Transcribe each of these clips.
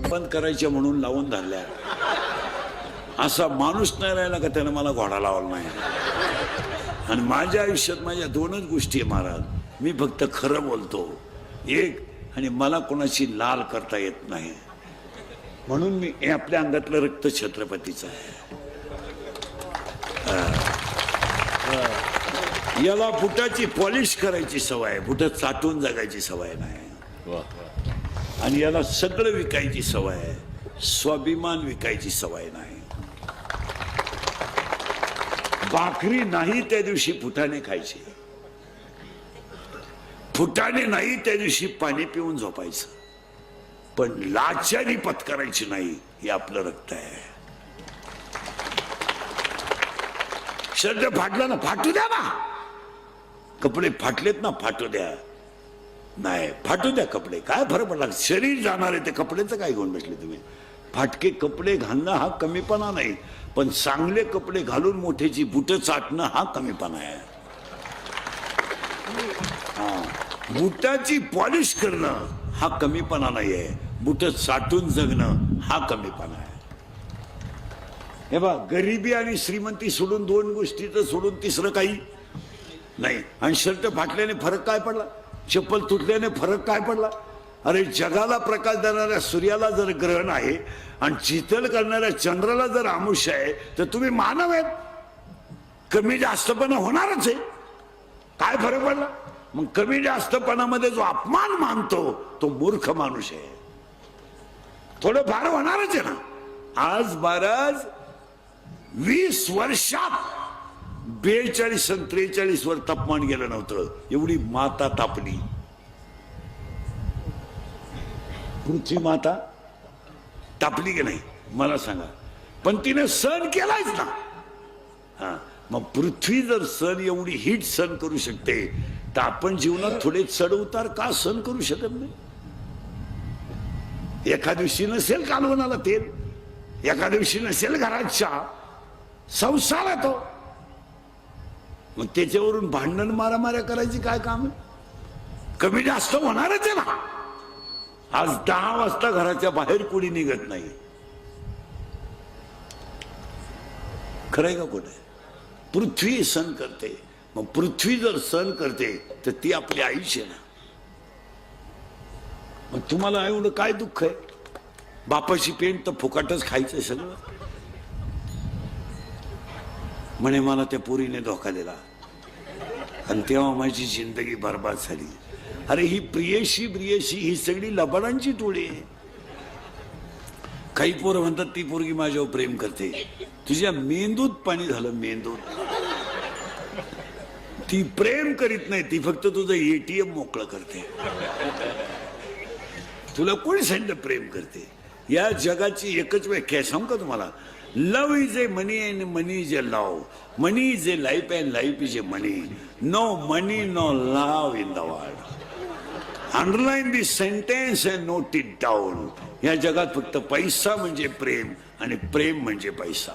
बंद करायच्या म्हणून लावून धरल्या. असा माणूस नाही राहिला का त्यानं मला घोडा लावला नाही. आणि माझ्या आयुष्यात माझ्या दोनच गोष्टी आहे महाराज. मी फक्त खरं बोलतो एक, आणि मला कोणाची लाल करता येत नाही. म्हणून मी हे आपल्या अंगातलं रक्त छत्रपतीचं आहे. याला बुटाची पॉलिश करायची सवय आहे, बुट चाटून जगायची सवय नाही. आणि याला सगळं विकायची सवय आहे, स्वाभिमान विकायची सवय नाही. भाकरी नाही त्या दिवशी फुटाणे खायची, फुटाणे नाही त्या दिवशी पाणी पिऊन झोपायचं, पण लाचारी पत्करायची नाही. हे आपलं रक्त आहे. शर्ट फाटला ना फाटू द्या ना, कपडे फाटलेत ना फाटू द्या, नाही फाटू द्या कपडे, काय फरक पडला. शरीर जाणार आहे, ते कपड्याचं काय घेऊन बसले तुम्ही. फाटके कपडे घालणं हा कमीपणा नाही, पण चांगले कपडे घालून मोठ्याची बुट चाटणं हा कमीपणा आहे. बुटाची पॉलिश करणं हा कमीपणा नाहीये, बुट चाटून जगणं हा कमीपणा आहे. हे बा, गरिबी आणि श्रीमंती सोडून, दोन गोष्टीचं सोडून तिसरं काही नाही. आणि शर्ट फाटल्याने फरक काय पडला, चप्पल तुटल्याने फरक काय पडला. अरे जगाला प्रकाश देणाऱ्या सूर्याला जर ग्रहण आहे आणि शीतल करणाऱ्या चंद्राला जर आमुष्य आहे, तर तुम्ही मानव आहेत, कमी जास्तपणा होणारच आहे. काय फरक पडला मग. कमी जास्तपणामध्ये जो अपमान मानतो तो मूर्ख माणूस आहे. थोडं फार होणारच आहे ना. आज महाराज 20 वर्षात 42 आणि 43 वर तापमान गेलं नव्हतं. एवढी माता तापली, पृथ्वी माता तापली की नाही मला सांगा. पण तिने सण केलाच ना. हा, मग पृथ्वी जर सण एवढी हीट सण करू शकते, तर आपण जीवनात थोडे चढ उतार का सण करू शकत नाही. एका दिवशी नसेल कालवणाला तेल, एका दिवशी नसेल घरात चहा, संसार आहे तो. मग त्याच्यावरून भांडण मारामाऱ्या करायची काय काम आहे. कमी जास्त होणारच आहे ना. आज 10 वाजता घराच्या बाहेर कोणी निघत नाही. खरंय का कुठे. पृथ्वी सण करते. मग पृथ्वी जर सण करते तर ती आपली आईच आहे ना. मग तुम्हाला एवढं काय दुःख आहे. बापाची पेंट तर फुकाटच खायचंय सगळं. म्हणे मला त्या पोरीने धोका दिला आणि तेव्हा माझी जिंदगी बरबाद झाली. अरे ही प्रियशी प्रियशी ही सगळी लबाडांची टोळी आहे. काही पोरं म्हणतात ती पोरगी माझ्यावर प्रेम करते. तुझ्या मेंदूत पाणी झालं, मेंदूत. ती प्रेम करीत नाही, ती फक्त तुझं ATM मोकळं करते. तुला कोणी सांगितलं प्रेम करते. या जगाची एकच व्याख्या सांगू का तुम्हाला. Love is a money and money is a love. Money is a life and life is a money. No money no love in the world. Underline this sentence and note it down. या जगात फक्त पैसा म्हणजे प्रेम आणि प्रेम म्हणजे पैसा.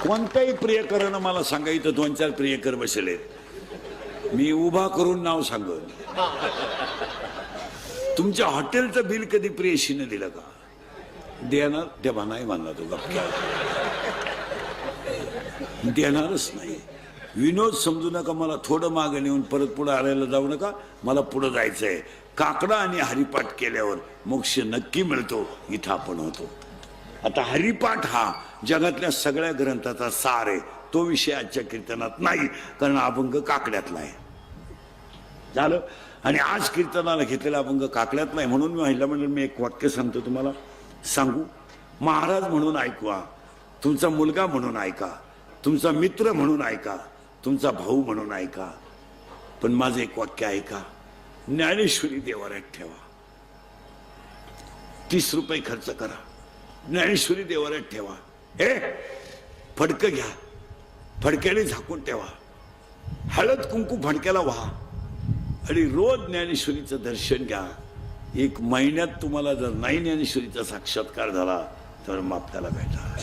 कोणत्याही प्रियकरानं मला सांगायचं 2-4 प्रियकर बसले, मी उभा करून नाव सांगन. तुमच्या हॉटेलचं बिल कधी प्रेयशीने दिलं का. देणार तेव्हा नाही मानला तो गप्पा, देणारच नाही. विनोद समजू नका. मला थोडं मागे नेऊन परत पुढे आणायला जाऊ नका. मला पुढे जायचंय. काकडा आणि हरिपाठ केल्यावर मोक्ष नक्की मिळतो, इथं आपण होतो. आता हरिपाठ हा जगातल्या सगळ्या ग्रंथाचा सार आहे. तो विषय आजच्या कीर्तनात नाही, कारण अभंग काकड्यातला आहे. झालं. आणि आज कीर्तनाला घेतलेला अभंग काकड्यातला आहे. म्हणून मी महिला मंडळ मी एक वाक्य सांगतो तुम्हाला. सांगू. महाराज म्हणून ऐकवा, तुमचा मुलगा म्हणून ऐका, तुमचा मित्र म्हणून ऐका, तुमचा भाऊ म्हणून ऐका. पण माझं एक वाक्य ऐका. ज्ञानेश्वरी देवाऱ्यात ठेवा. 30 रुपये खर्च करा, ज्ञानेश्वरी देवाऱ्यात ठेवा. हे फडकं घ्या, फडक्याने झाकून ठेवा. हळद कुंकू फडक्याला व्हा आणि रोज ज्ञानेश्वरीचं दर्शन घ्या. 1 महिन्यात तुम्हाला जर नाही ज्ञानेश्वरीचा साक्षात्कार झाला तर माप त्याला भेटा.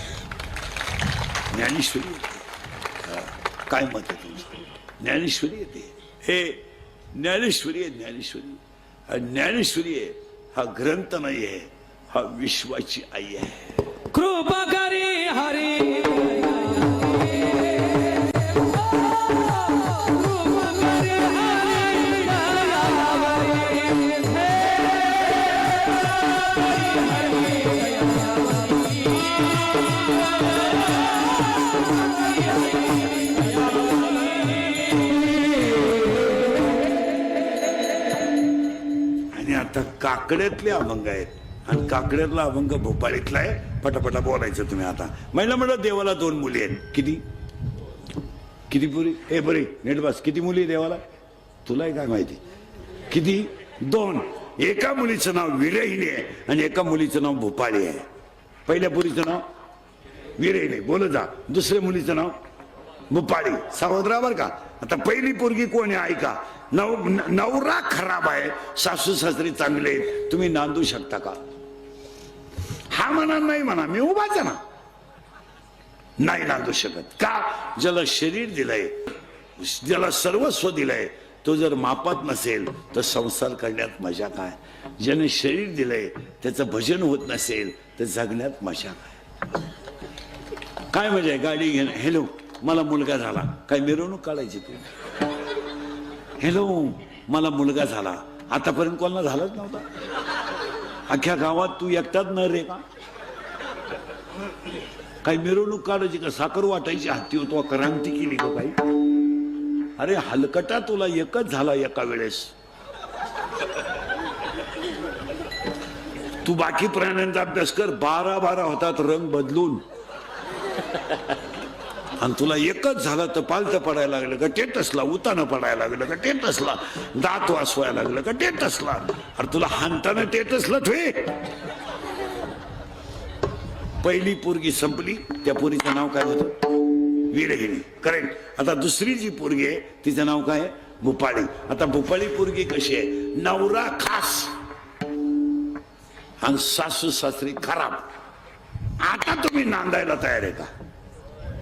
ज्ञानेश्वरी येते. काय मत आहे तुमचं. ज्ञानेश्वरी येते. हे ज्ञानेश्वरी आहे. ज्ञानेश्वरी ज्ञानेश्वरी आहे. हा ग्रंथ नाहीये, हा विश्वाची आई आहे. कृपा करी हरी आणि आता काकड्यातले अभंग आहेत, आणि काकड्यातला अभंग भोपाळीतला आहे. पटापटा बोलायचं तुम्ही. आता महिला म्हणलं देवाला 2 मुली आहेत. किती किती पुरी? ए बरे नेट बस. किती मुली आहे देवाला? तुलाही काय माहिती किती? 2. एका मुलीचं नाव विरहिणी आहे आणि एका मुलीचं नाव भोपाळी आहे. पहिल्या पुरीचं नाव विरहिणी, बोल जा. दुसऱ्या मुलीचं नाव भोपाळी. सावधरा बर का. आता पहिली पोरगी कोण आहे ऐका. नवरा खराब आहे, सासू सासरी चांगले आहेत, तुम्ही नांदू शकता का? हा म्हणा नाही म्हणा, मी उभाच आहे ना. नाही नांदू शकत का? ज्याला शरीर दिलंय, ज्याला सर्वस्व दिलंय, तो जर मापात नसेल तर संसार करण्यात मजा काय? ज्याने शरीर दिलंय त्याचं भजन होत नसेल तर जगण्यात मजा काय? काय मजा आहे गाडी घेणं? हॅलो मला मुलगा झाला, काय मिरवणूक काढायची तू? हॅलो मला मुलगा झाला, आतापर्यंत कोणाला झालाच नव्हता. अख्ख्या गावात तू एकटाच न रे का? काही मिरवणूक काढायची का? साखर वाटायची हाती होतो, क्रांती केली का काही? अरे हलकटा तुला एकच झाला एका वेळेस. तू बाकी प्राण्यांचा अभ्यास कर. 12 होतात रंग बदलून, आणि तुला एकच झालं तर पालतं पडायला लागलं का टेटसला, उतानं पडायला लागलं का टेटसला, दात वासवायला लागलं का टेटसला. अरे तुला हाणताना टेटसला ठे. पहिली पोरगी संपली, त्या पोरीचं नाव काय होतं? विरहिणी. करेक्ट. आता दुसरी जी पोरगी आहे तिचं नाव काय आहे? भोपाळी. आता भोपाळी पोरगी कशी आहे? नवरा खास आणि सासू सासरी खराब. आता तुम्ही नांदायला तयार आहे का?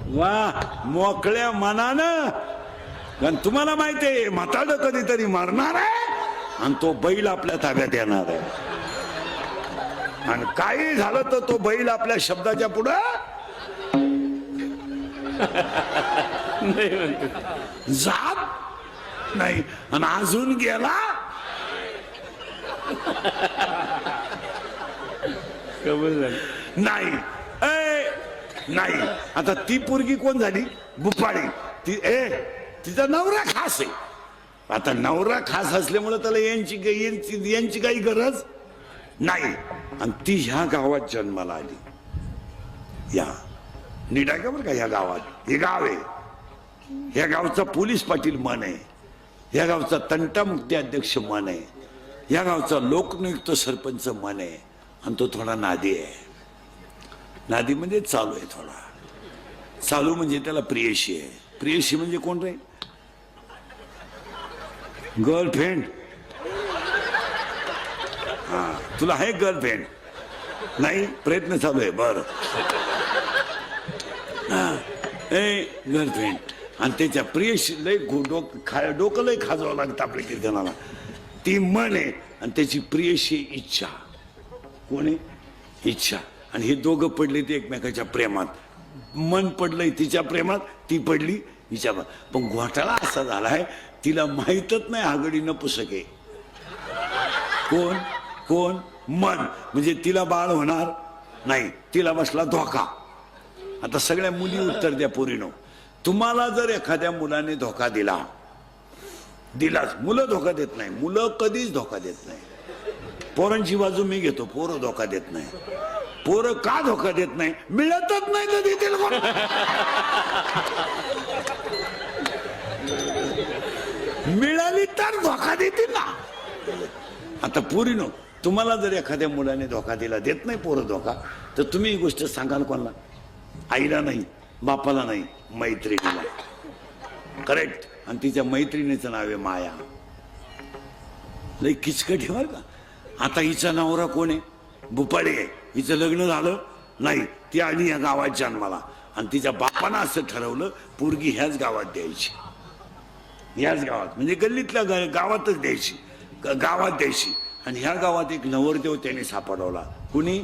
वा मोकळ्या मनानं. कारण तुम्हाला माहिती आहे म्हातारं कधीतरी मरणार आहे आणि तो बैल आपल्या ताब्यात येणार आहे. आणि काही झालं तर तो बैल आपल्या शब्दाच्या पुढं जात नाही. आणि अजून गेला नाही. नाही. आता ती पोरगी कोण झाली? भोपाळी. तिचा नवरा खास आहे. आता नवरा खास असल्यामुळे त्याला यांची काही गरज नाही. आणि ती ह्या गावात जन्माला आली. या नीट आहे का बरं का? ह्या गावात, हे गाव आहे, ह्या गावचा पोलीस पाटील मन आहे, ह्या गावचा तंटामुक्ती अध्यक्ष मन आहे, ह्या गावचा लोकनियुक्त सरपंच मन आहे. आणि तो थोडा नादी आहे. नादी म्हणजे चालू आहे थोडा. चालू म्हणजे त्याला प्रियशी आहे. प्रियशी म्हणजे कोण रे? गर्लफ्रेंड. हा तुला आहे गर्लफ्रेंड? नाही, प्रयत्न चालू आहे. बर गर्लफ्रेंड. आणि त्याच्या प्रियशी लय डोकं लय खाजवावं लागतं आपल्या कीर्तनाला. ती मन आहे आणि त्याची प्रियशी इच्छा. कोण आहे? इच्छा. आणि हे दोघं पडले ते एकमेकाच्या प्रेमात. मन पडलंय तिच्या प्रेमात, ती पडली हिच्या. पण घोटाळा असा झालाय तिला माहीतच नाही आघाडी न पुसके. कोण? कोण? मन. म्हणजे तिला बाळ होणार नाही, तिला बसला धोका. आता सगळ्या मुली उत्तर द्या पोरीनो. तुम्हाला जर एखाद्या मुलाने धोका दिलाच, मुलं धोका देत नाही, मुलं कधीच धोका देत नाही. पोरांची बाजू मी घेतो, पोरं धोका देत नाही. पोरं का धोका देत नाही? मिळतच नाही तर देतील कोण? मिळाली तर धोका देतील ना. आता पोरीनो, तुम्हाला जर एखाद्या मुलाने धोका दिला, देत नाही पोरं धोका, तर तुम्ही ही गोष्ट सांगाल कोणाला? आईला नाही, बापाला नाही, मैत्रिणीला. करेक्ट. आणि तिच्या मैत्रिणीचं नाव आहे माया. लय किचकट आहे बरं का. आता हिचा नवरा कोण आहे? भोपाळी आहे. हिचं लग्न झालं नाही, ती आली या गावात जन्माला. आणि तिच्या बापानं असं ठरवलं पोरगी ह्याच गावात द्यायची. ह्याच गावात म्हणजे गल्लीतल्या गावातच द्यायची, गावात द्यायची. आणि ह्या गावात एक नवरदेव त्याने सापडवला. कुणी?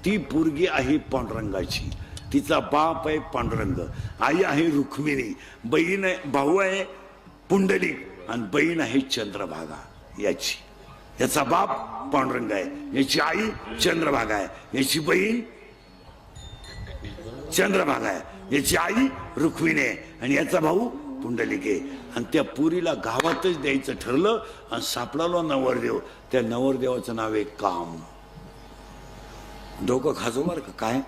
ती पोरगी आहे पांडुरंगाची, तिचा बाप आहे पांडुरंग, आई आहे रुक्मिणी, बहीण आहे, भाऊ आहे पुंडलिक आणि बहीण आहे चंद्रभागा याची. याचा बाप पांडुरंग आहे, याची आई चंद्रभागा आहे, याची बहीण चंद्रभागा आहे, याची आई रुक्मिणी आहे आणि याचा भाऊ पुंडलिक आहे. आणि त्या पुरीला गावातच द्यायचं ठरलं आणि सापडालो नवरदेव. त्या नवरदेवाचं नाव आहे काम. डोकं खाजो बरं का, काय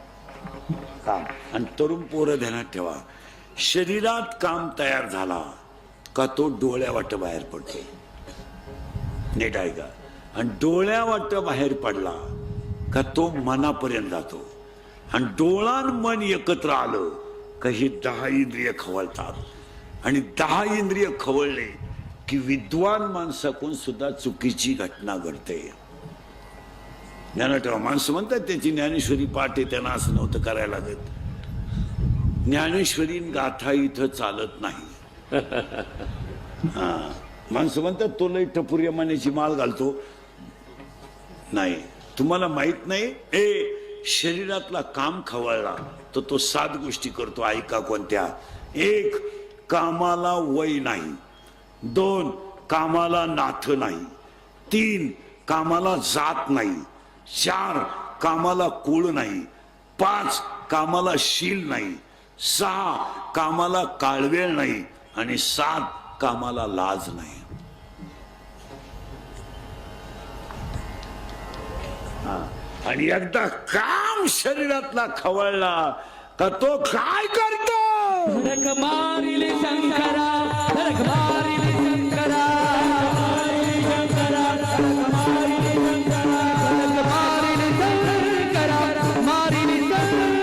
काम. आणि तरुण पोरं ध्यानात ठेवा, शरीरात काम तयार झाला का तो डोळ्या वाट बाहेर पडतो. नीट आहे का? आणि डोळ्या वाट बाहेर पडला का तो मनापर्यंत जातो. आणि डोळा आणि मन एकत्र आलं का ही 10 इंद्रिय खवळतात. आणि 10 इंद्रिय खवळले की विद्वान माणसाकडून सुद्धा चुकीची घटना घडते. ध्यानात ठेवा. माणसं म्हणतात त्याची ज्ञानेश्वरी पाठ आहे, त्यांना असं नव्हतं करायला लागत. ज्ञानेश्वरी गाथा इथं चालत नाही. हा, माणसं म्हणतात तो लई टपुर्या मानेची माळ घालतो. नाही, तुम्हाला माहित नाही. शरीरातला काम खवळला तर तो 7 गोष्टी करतो. ऐका कोणत्या? 1, कामाला वय नाही. 2, कामाला नाथ नाही. 3, कामाला जात नाही. 4, कामाला कुळ नाही. 5, कामाला शील नाही. 6, कामाला काळवेळ नाही. आणि 7, कामाला लाज नाही. आणि एकदा काम शरीरातला खवळला का तो काय करतो? धडक मारिले शंकरा, धडक मारिले शंकरा, धडक मारिले शंकरा, धडक मारिले शंकरा, मारिले शंकरा,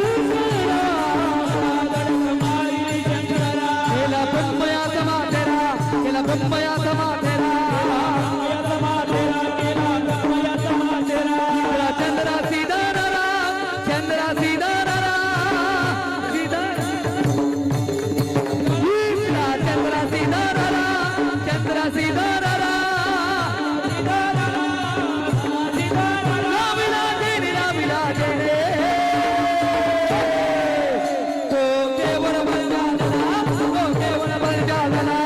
धडक मारिले शंकरा. केला ब्रह्मया समाधेरा, केला ब्रह्मया समाधेरा, चंद्रा सीधा रारा, चंद्रा सीधा रारा, सीधा चंद्रा सीधा रारा, चंद्रा सीधा रारा, राविलाजे रे, तो केवळ बंजारा, तो केवळ बंजारा,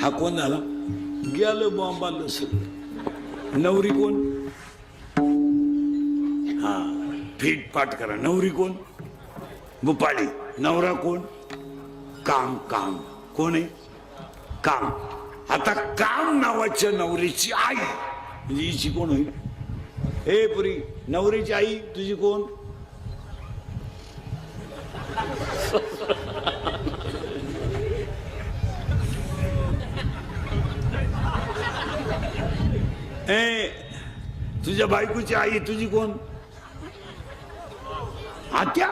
हा कोण झाला? गेलं बॉम्बाला सगळं. नवरी कोण? हा, फीट पाठ करा. नवरी कोण? भुपाळी. नवरा कोण? काम. काम कोण आहे? काम. आता काम नावाच्या नवरीची आई म्हणजे हिची कोण होईल? हे पुरी, नवरीची आई तुझी कोण? तुझ्या बायकोची आई तुझी कोण? आत्या.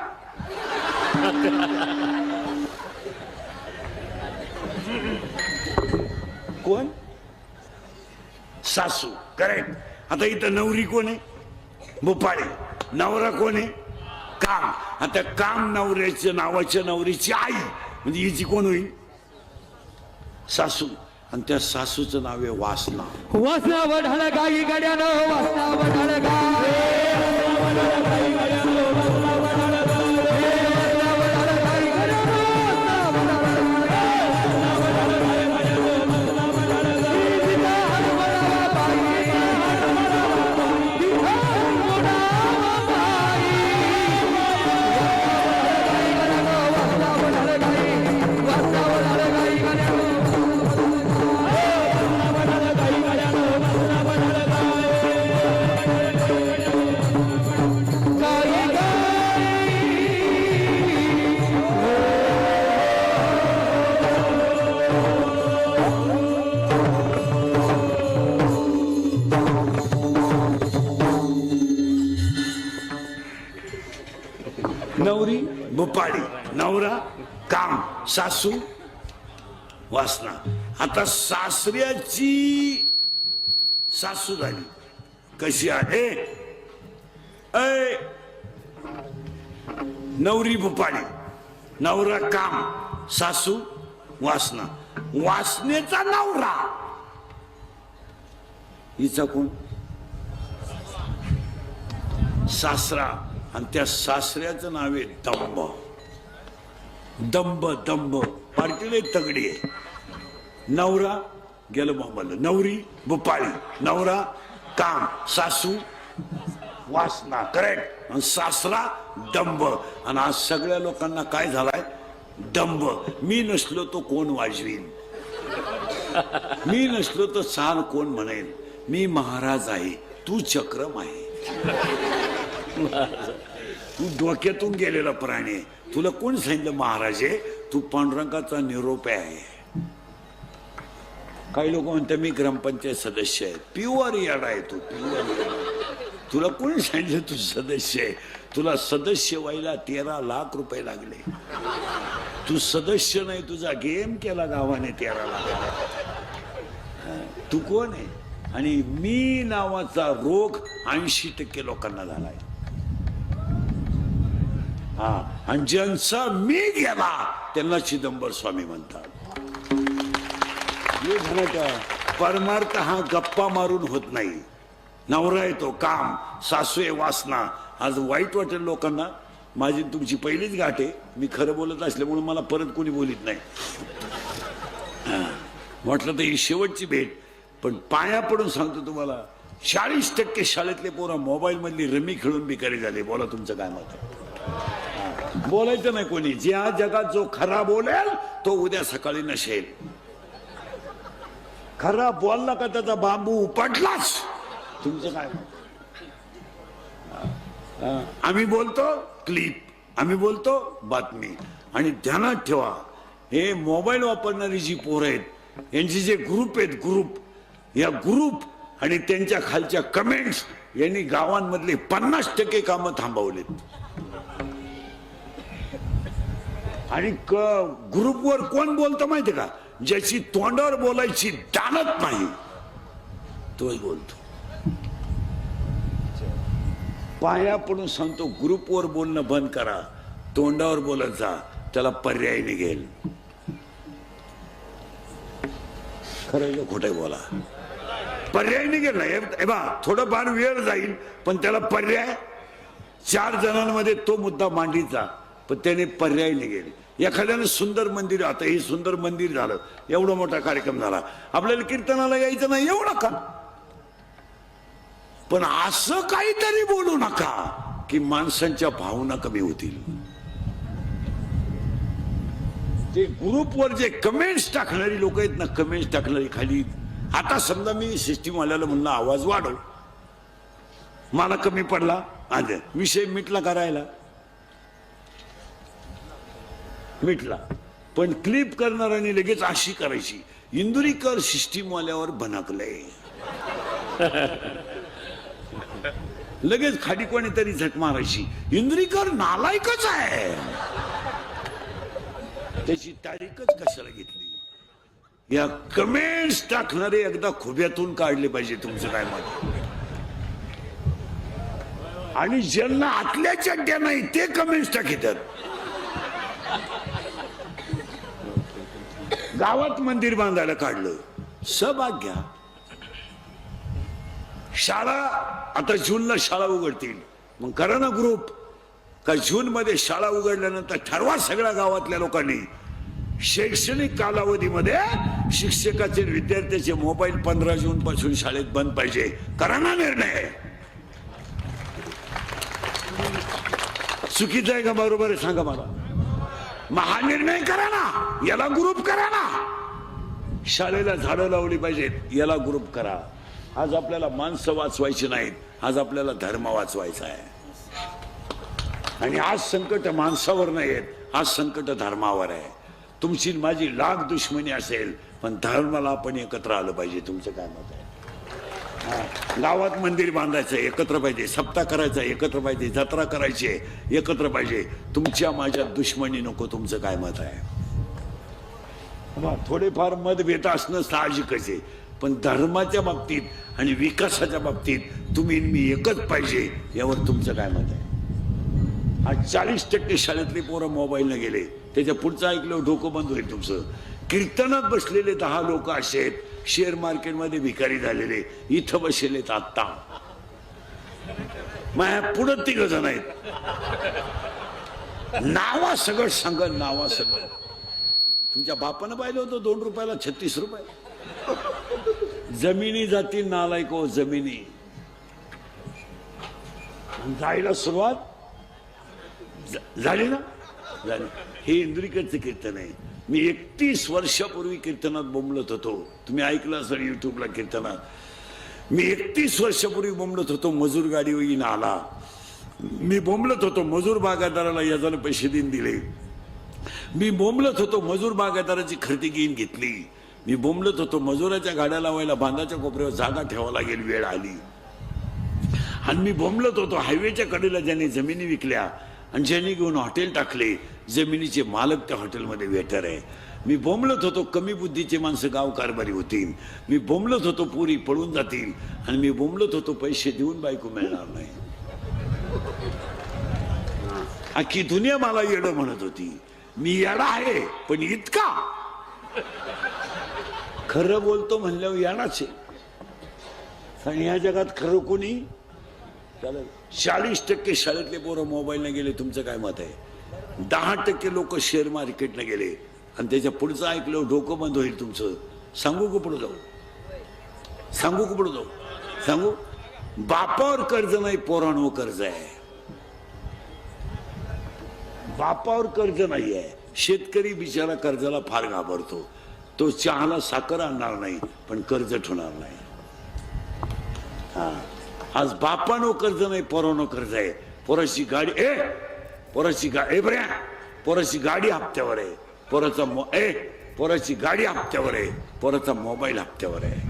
कोण? सासू. करेक्ट. आता इथं नवरी कोण आहे? भोपाळी. नवरा कोण आहे? काम. आता काम नवऱ्याच्या नावाच्या नवरीची आई म्हणजे हिची कोण होईल? सासू. आणि त्या सासूचं नाव आहे वासना. वासना वढाळ गाई गड्यानं, वासना वढाळ गाई. भोपाळी, नवरा काम, सासू वासना. आता सासऱ्याची सासू झाली कशी आहे? ऐ नवरी भोपाळी, नवरा काम, सासू वासना. वासनेचा नवरा हिचा कोण? सासरा. आणि त्या सासऱ्याचं नाव आहे दंभ. दंभ दंभ पार्टीला तगडी आहे. नवरा गेलं बोंबाला, नवरी भोपाळी, नवरा काम, सासू वासना, करेक्ट. आणि सासरा दंभ. आणि आज सगळ्या लोकांना काय झालाय? दंभ. मी नसलो तो कोण वाजवीन, मी नसलो तो साल कोण म्हणेल, मी महाराज आहे, तू चक्रम आहे. तू डोक्यातून गेलेला प्राणी आहे. तुला कोण सांगितलं महाराज आहे? तू पांडुरंगाचा निरोप आहे. काही लोक म्हणतात मी ग्रामपंचायत सदस्य आहे. प्युअर याडा आहे तू, प्युअर. तुला कोण सांगितलं तू सदस्य आहे? तुला सदस्य व्हायला 13 लाख रुपये लागले. तू सदस्य नाही, तुझा गेम केला गावाने 13 लाख. तू कोण आहे? आणि मी नावाचा रोग 80% लोकांना झालाय. हा, आणि ज्यांचा मी गेला त्यांना चिदंबर स्वामी म्हणतात. हे झालं. परमार्थ हा गप्पा मारून होत नाही. नवरा येतो काम, सासू आहे वासना. आज वाईट वाटेल लोकांना, माझी तुमची पहिलीच गाठ आहे. मी खरं बोलत असल्यामुळे मला परत कोणी बोलित नाही. म्हटलं तर ही शेवटची भेट. पण पाया पडून सांगतो तुम्हाला, 40% शाळेतले पोरं मोबाईल मधली रमी खेळून बिकारी झाले. बोला तुमचं काय मत आहे? बोलायचं नाही कोणी. ज्या जगात जो खरा बोलेल तो उद्या सकाळी नसेल. खरा बोलला का त्याचा बांबू उपटलाच. तुमचं काय मत? आम्ही बोलतो क्लिप, आम्ही बोलतो बातमी. आणि ध्यानात ठेवा, हे मोबाईल वापरणारी जी पोरं आहेत यांचे जे ग्रुप आहेत, ग्रुप, या ग्रुप आणि त्यांच्या खालच्या कमेंट्स यांनी गावांमधले 50% कामं थांबवलेत. आणि ग्रुपवर कोण बोलतं माहिती का? ज्याची तोंडावर बोलायची दानत नाही तोच बोलतो. पाया पडून सांगतो, ग्रुपवर बोलणं बंद करा, तोंडावर बोलत जा, त्याला पर्याय निघेल. खरं खोटं बोला, पर्याय निघेल ना. बा थोडं फार वेळ जाईल पण त्याला पर्याय. 4 जणांमध्ये तो मुद्दा मांडीचा, पण त्याने पर्याय निघेल. एखाद्यानं सुंदर मंदिर, आता हे सुंदर मंदिर झालं, एवढा मोठा कार्यक्रम झाला, आपल्याला कीर्तनाला यायचं नाही येऊ नका, पण असं काहीतरी बोलू नका की माणसांच्या भावना कमी होतील. ते ग्रुपवर जे कमेंट्स टाकणारी लोक आहेत ना, कमेंट्स टाकणारी खाली. आता समजा मी सिस्टीम वाल्याला म्हणलं आवाज वाढव, मला कमी पडला, आज विषय मिटला करायला, मिटला. पण क्लिप करणाऱ्याने लगेच अशी करायची. इंदुरीकर सिस्टीम वाल्यावर भनकलंय. लगेच खाली कोणीतरी झक मारायची. इंदुरीकर नालायकच आहे. त्याची तारीखच कशाला घेतली? या कमेंट्स टाकणारे एकदा खुब्यातून काढले पाहिजे. तुमचं काय मत? आणि ज्यांना आतल्या चड्ड्या नाही ते कमेंट्स टाकतात. गावात मंदिर बांधायला काढलं, सहभाग घ्या. शाळा आता जूनला शाळा उघडतील, मग करा ना ग्रुप. का जून मध्ये शाळा उघडल्यानंतर ठरवा सगळ्या गावातल्या लोकांनी, शैक्षणिक कालावधीमध्ये शिक्षकाचे विद्यार्थ्याचे मोबाईल 15 जून पासून शाळेत बंद पाहिजे. करा ना निर्णय. चुकीचा आहे का बरोबर आहे सांगा मला? हा निर्णय करा ना, याला ग्रुप करा ना. शाळेला झाडं लावली पाहिजेत, याला ग्रुप करा. आज आपल्याला माणसं वाचवायची नाहीत, आज आपल्याला धर्म वाचवायचा आहे. आणि आज संकट माणसावर नाही आहेत, आज संकट धर्मावर आहे. तुमची माझी लाख दुश्मनी असेल पण धर्माला आपण एकत्र आलं पाहिजे. तुमचं काय मत आहे? गावात मंदिर बांधायचं एकत्र पाहिजे, सप्ताह करायचा एकत्र पाहिजे, जत्रा करायची एकत्र पाहिजे. तुमच्या माझ्या दुश्मनी नको. तुमचं काय मत आहे? थोडेफार मतभेद असणं साहजिकच आहे, पण धर्माच्या बाबतीत आणि विकासाच्या बाबतीत तुम्ही मी एकच पाहिजे यावर तुमचं काय मत आहे? आज 40% शाळेतले पोरं मोबाईलनं गेले. त्याच्या पुढचं ऐकलं डोकं बंद होईल तुमचं. कीर्तनात बसलेले 10 लोक असे आहेत, शेअर मार्केटमध्ये भिकारी झालेले, इथं बसलेत आत्ता. माझ्या पुढं 3 जण आहेत. नावा सगळं सांगत, नावा सगळं. तुमच्या बापानं पाहिलं होतं 2 रुपयाला 36 रुपये. जमिनी जातील नालायक हो, जमिनी. जायला सुरुवात झाली ना, झाली. हे इंद्रिकडचं कीर्तन आहे. मी 31 वर्षापूर्वी कीर्तनात बोंबलत होतो. तुम्ही ऐकलं असेल युट्यूबला कीर्तनात. मी 31 वर्षापूर्वी बोंबलत होतो, मजूर गाडी येईन आला. मी बोंबलत होतो, मजूर बागायतदाराला याजाने पैसे देऊन दिले. मी बोंबलत होतो, मजूर बागायतदाराची खरेदी घेऊन घेतली. मी बोंबलत होतो, मजुराच्या गाड्या लावायला बांधाच्या कोपऱ्यावर जागा ठेवावं लागेल, वेळ आली. आणि मी बोंबलत होतो, हायवेच्या कडेला ज्यांनी जमिनी विकल्या आणि ज्यांनी घेऊन हॉटेल टाकले, जमिनीचे मालक त्या हॉटेलमध्ये वेटर आहे. मी बोंबलत होतो, कमी बुद्धीचे माणसं गाव कारभारी होतील. मी बोंबलत होतो, पुरी पळून जातील. आणि मी बोंबलत होतो, पैसे देऊन बायको मिळणार नाही. अख्खी दुनिया मला येडं म्हणत होती. मी येडा आहे, पण इतका खरं बोलतो म्हणल्यावर येडाच आहे. आणि ह्या जगात खरं कोणी? 40% शाळेतले पोरं मोबाईलने गेले. तुमचं काय मत आहे? 10% लोक शेअर मार्केटने गेले. आणि त्याच्या पुढचं ऐकलं डोकं बंद होईल तुमचं. सांगू का पुढे जाऊ? सांगू का पुढे जाऊ? सांगू. बापावर कर्ज नाही, पोरांवर कर्ज आहे. बापावर कर्ज नाही आहे. शेतकरी बिचारा कर्जाला फार घाबरतो. तो चहाला साखर आणणार नाही, पण कर्ज ठेवणार नाही. आज बापानो कर्ज नाही, पोरानो कर्ज आहे. पोराची गाडी पोराची गाडी हप्त्यावर आहे. पोराची गाडी हप्त्यावर आहे. पोराचा मोबाईल हप्त्यावर आहे.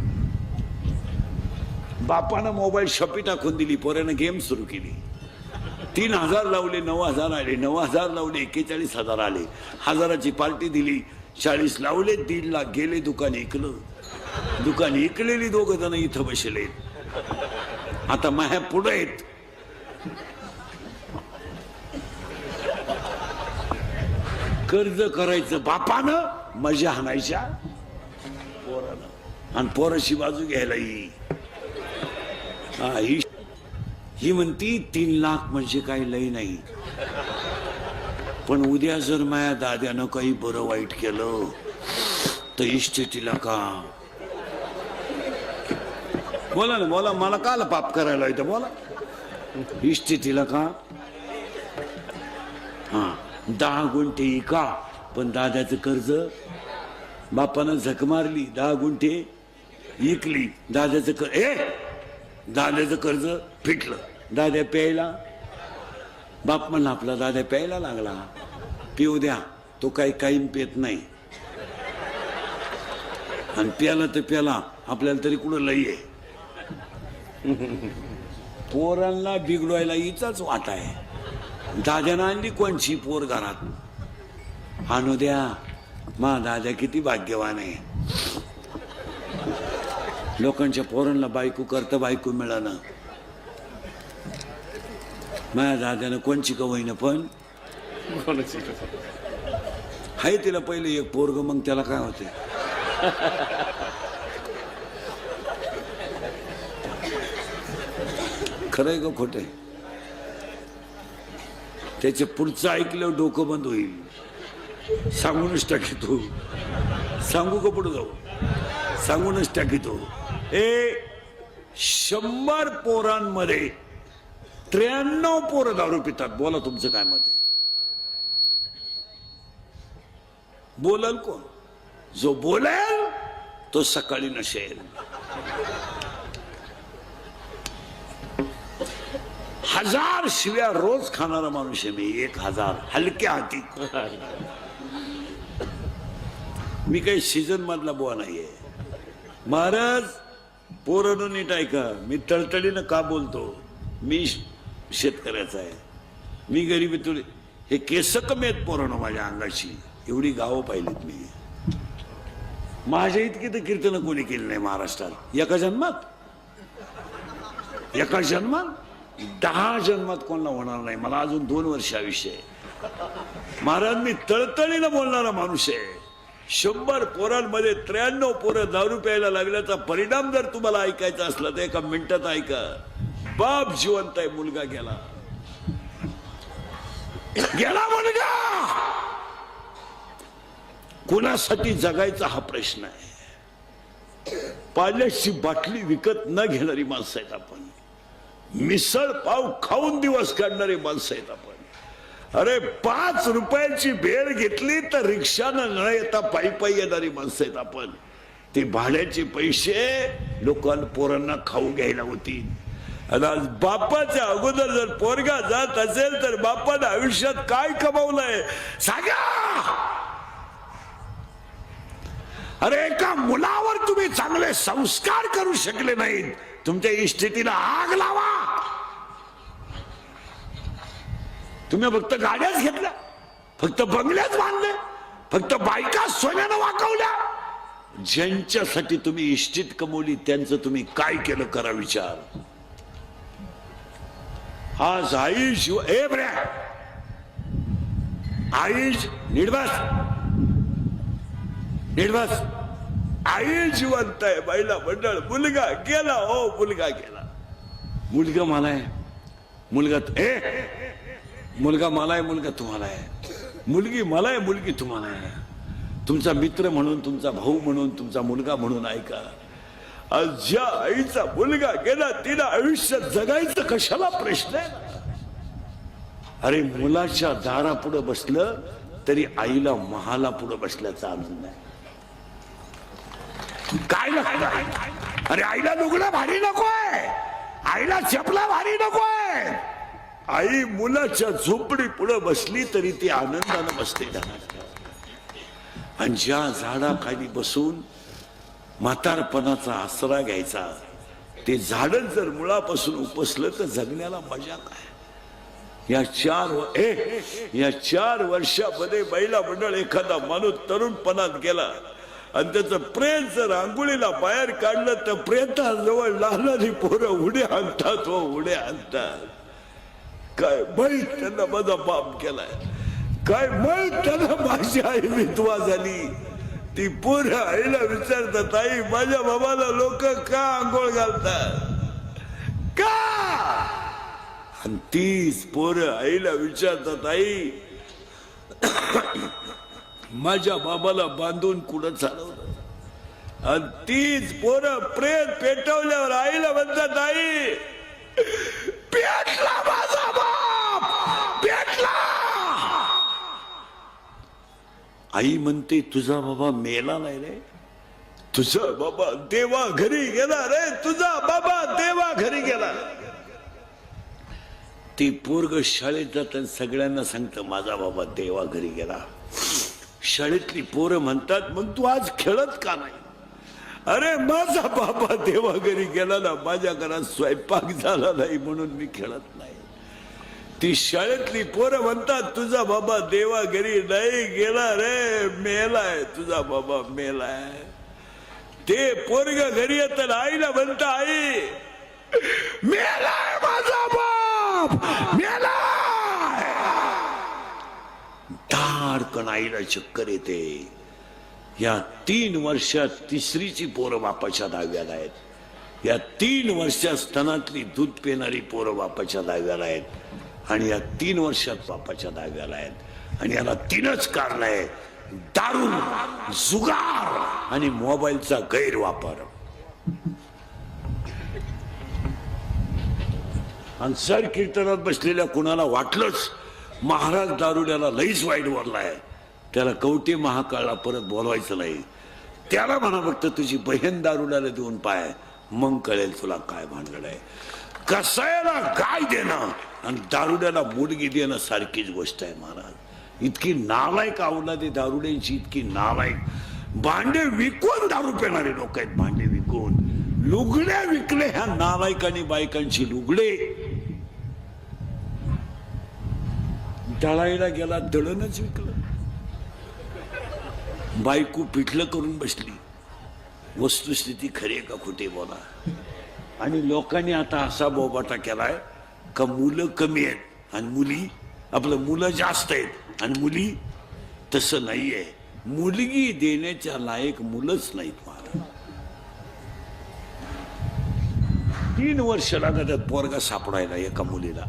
बापानं मोबाईल शॉपी टाकून दिली, पोरानं गेम सुरू केली. 3,000 लावले, 9,000 आले. 9,000 लावले, 41,000 आले. 1,000ची पार्टी दिली. 40 लावले, 1.5 लाख गेले. दुकान ऐकलं. दुकान ऐकलेली 2 जण इथं बसले. आता माझ्या पुढे आहेत. कर्ज करायचं बापानं, मजा हाणायच्या पोरानं. आणि पोराची बाजू घ्यायला ही म्हणती 3 लाख म्हणजे काही लई नाही. पण उद्या जर माझ्या दाद्यानं काही बरं वाईट केलं तर इस्टेटीला का? बोला ना, बोला. मला काल पाप करायला येतं, बोला. इस्टेटीला का? 10 गुंठे का? पण दाद्याचं कर्ज बापानं झक मारली. 10 गुंठे इकली. दाद्याचं कर्ज फिटलं. दाद्या प्यायला. बाप म्हणला आपला दाद्या प्यायला लागला. पिऊ द्या. तो काही पेत नाही. आणि प्याला तर प्याला. आपल्याला तरी कुठं लई आहे. पोरांना बिघडवायला हिचाच वाटा आहे. दाद्यानं आणली कोणची पोर घरात. आणू द्या. मा दाद्या किती भाग्यवान आहे. लोकांच्या पोरांना बायको करता बायको मिळालं. माझ्या दाद्यानं कोणची कवईनं पण हाय. तिला पहिले एक पोरग, मग त्याला काय होते? खरंय का खोटं? त्याच्या पुढचं ऐकलं डोकं बंद होईल. सांगूनच टाकीतो. सांगू का पुढे जाऊ? सांगूनच टाकीतो. 100 पोरांमध्ये 93 पोरं दारू पितात. बोला तुमचं काय मत आहे? बोलल कोण? जो बोलेल तो सकाळी नशेल. 1000 शिव्या रोज खाणारा माणूस आहे मी. 1000 हलक्या हाती. मी काही सीझन मधला बुवा नाहीये. महाराज पोरांनो नीट ऐका, मी तळतळीनं का बोलतो? मी शेतकऱ्याचा आहे, मी गरिबीतून, हे केस कमी आहेत पोरांनो माझ्या अंगाची, एवढी गावं पाहिलीत मी. माझ्या इतकी तर कीर्तन कोणी केली नाही महाराष्ट्रात. एका जन्मात 10 जन्मात कोणाला होणार नाही. मला अजून 2 वर्ष आयुष्य आहे महाराज. मी तळतळीनं बोलणारा माणूस आहे. 100 पोरांमध्ये 93 पोरं दारू प्यायला लागल्याचा परिणाम जर तुम्हाला ऐकायचा असला तर एका मिनिटात ऐका. बाप जिवंत आहे, मुलगा गेला मुलगा. कुणासाठी जगायचा हा प्रश्न आहे. पाण्याची बाटली विकत न घेणारी माणसं आहेत आपण. मिसळ पाव खाऊन दिवस काढणारी माणसं आहेत आपण. अरे 5 रुपयाची भेळ घेतली तर रिक्षानं न येता पायी पायी येणारी माणसं आहेत आपण. ते भाड्याचे पैसे लोकांना पोरांना खाऊ घ्यायला होती. आणि आज बापाच्या अगोदर जर पोरगा जात असेल तर बापानं आयुष्यात काय कमावलंय सांगा. अरे एका मुलावर तुम्ही चांगले संस्कार करू शकले नाहीत, तुमच्या इस्टेटीला आग लावा. तुम्ही फक्त गाड्याच घेतल्या, फक्त बंगल्याच बांधले, फक्त बायका सोन्यानं वाकवल्या. ज्यांच्यासाठी तुम्ही इस्टेट कमवली त्यांचं तुम्ही काय केलं करा विचार. आज आई शिव ए बऱ्या आई निर्वास आई जिवंत आहे, महिला मंडळ. मुलगा गेला, हो मुलगा गेला. मुलगा मला आहे, मुलगा मुलगा मला आहे, मुलगा तुम्हाला आहे. मुलगी मला आहे, मुलगी तुम्हाला आहे. तुमचा मित्र म्हणून, तुमचा भाऊ म्हणून, तुमचा मुलगा म्हणून ऐका. आज ज्या आईचा मुलगा गेला तिला आयुष्य जगायचं कशाला प्रश्न आहे. अरे मुलाच्या दारापुढे बसलं तरी आईला महाला पुढे बसल्याचा आनंद आहे. काय लागतं? अरे आईला लुगडं भारी नकोय, आईला चपला भारी नकोय. आई मुलाच्या झोपडी पुढे बसली तरी ती आनंदानं बसते. आणि ज्या झाडाखाली बसून म्हातारपणाचा आसरा घ्यायचा, ते झाडच जर मुळापासून उपसलं तर जगण्याला मजा काय. या 4 वर्षामध्ये महिला मंडळ एखादा माणूस तरुणपणात गेला आणि त्याचं प्रेत जर आंघोळीला बाहेर काढलं तर प्रेताजवळ लहानारी पोरं उड्या आणतात, हो उड्या आणतात. काय माहित त्यांना माझा बाप केलाय, काय माहित त्यांना माझी आई विधवा झाली. ती पोरं आईला विचारतात, आई माझ्या बाबाला लोक का आंघोळ घालतात का. आणि तीच पोरं आईला विचारतात, आई माझ्या बाबाला बांधून कुठं चालवलं. आणि तीच पोरं प्रेत पेटवल्यावर आईला म्हणतात, आई पेटला माझा बाप पेटला. आई म्हणते तुझा बाबा मेला नाही रे, तुझा बाबा देवा घरी गेला रे, तुझा बाबा देवा घरी गेला. ती पोरग शाळेत जाताना सगळ्यांना सांगतं माझा बाबा देवा घरी गेला. शाळेतली पोरं म्हणतात मग तू आज खेळत का नाही. अरे माझा बाबा देवा घरी गेला ना, माझ्या घरात स्वयंपाक झाला नाही म्हणून मी खेळत नाही. ती शाळेतली पोरं म्हणतात तुझा बाबा देवा घरी नाही गेला रे, मेलाय, तुझा बाबा मेलाय. ते पोरग घरी येत आईला म्हणत आई मेलाय माझा बाप मेलाय. धाडकन आईला चक्कर येते. या 3 वर्षात तिसरीची पोरं बापाच्या दहाव्याला आहेत. या 3 वर्षात स्तनातली दूध पिणारी पोरं बापाच्या दहाव्याला आहेत. आणि या 3 वर्षात बापाच्या दहाव्याला आहेत. आणि याला 3च कारण आहे, दारू, जुगार आणि मोबाईलचा गैरवापर. आणि सर कीर्तनात बसलेल्या कुणाला वाटलंच महाराज दारुड्याला लईच वाईट बोललाय, त्याला कवटे महाकाळला परत बोलवायचं नाही. त्याला म्हणा फक्त तुझी बहीण दारुड्याला देऊन पाय, मग कळेल तुला काय भानगड आहे. कसायला गाय देणं आणि दारुड्याला मुडगी देणं सारखीच गोष्ट आहे महाराज. इतकी नालायक अवलादे दारुड्यांची, इतकी नालायक. भांडे विकून दारू पिणारे लोक आहेत, भांडे विकून. लुगड्या विकले ह्या नालायकांनी बायकांची लुगडे. दळायला गेला दळणच विकलं. बायको पिठलं करून बसली. वस्तुस्थिती खरी आहे का खोटी बोला. आणि लोकांनी आता असा बोबाटा केलाय का मुलं कमी आहेत आणि मुली आपलं मुलं जास्त आहेत आणि मुली तसं नाहीये. मुलगी देण्याच्या लायक मुलंच नाहीत महाराज. 3 वर्ष लागतात पोरगा सापडायला एका मुलीला.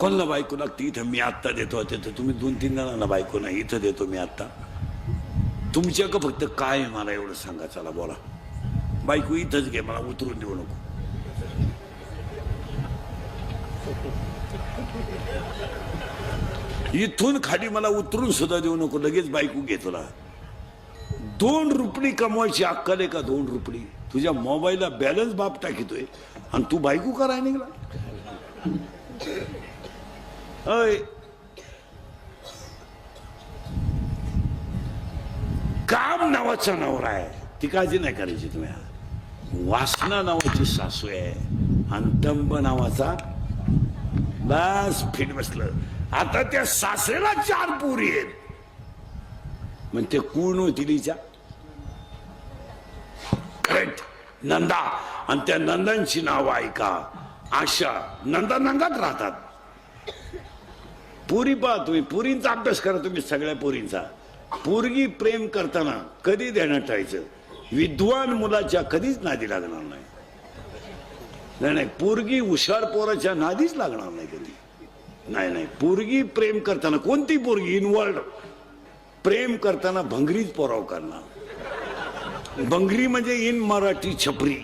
कोणाला बायको लागते इथं मी आत्ता देतो तिथं तुम्ही 2-3 जणांना बायको नाही इथं देतो मी आत्ता. तुमच्या का फक्त काय आहे मला एवढं सांगा. चला बोला. बायको इथंच घे मला उतरून देऊ नको. इथून खाली मला उतरून सुद्धा देऊ नको. लगेच बायको घे तुला. 2 रुपये कमवायची अक्कल आहे का? 2 रुपये तुझ्या मोबाईलला बॅलन्स बाप टाकितोय आणि तू बायको कराय निघला. अय काम नावाचा नवरा आहे ती काळजी नाही करायची तुम्ही. वासना नावाची सासू आहे आणि दंब नावाचा बस फिट बसलं. आता त्या सासऱ्याला 4 पोरी आहेत. मग ते कोण होती तिच्या? करेक्ट नंदा. आणि त्या नंदांची नाव ऐका. आशा. नंदा नंदात राहतात. पुरी पहा तुम्ही. पुरींचा अभ्यास करा तुम्ही सगळ्या पुरींचा. पोरगी प्रेम करताना कधी देण्यात टाळायचं. विद्वान मुलाच्या कधीच नादी लागणार नाही. नाही पोरगी हुशार पोराच्या नादीच लागणार नाही कधी. नाही पोरगी प्रेम करताना कोणती पोरगी इनवर्ल्ड प्रेम करताना भंगरीच पोराव करणार. भंगरी म्हणजे इन मराठी छपरी.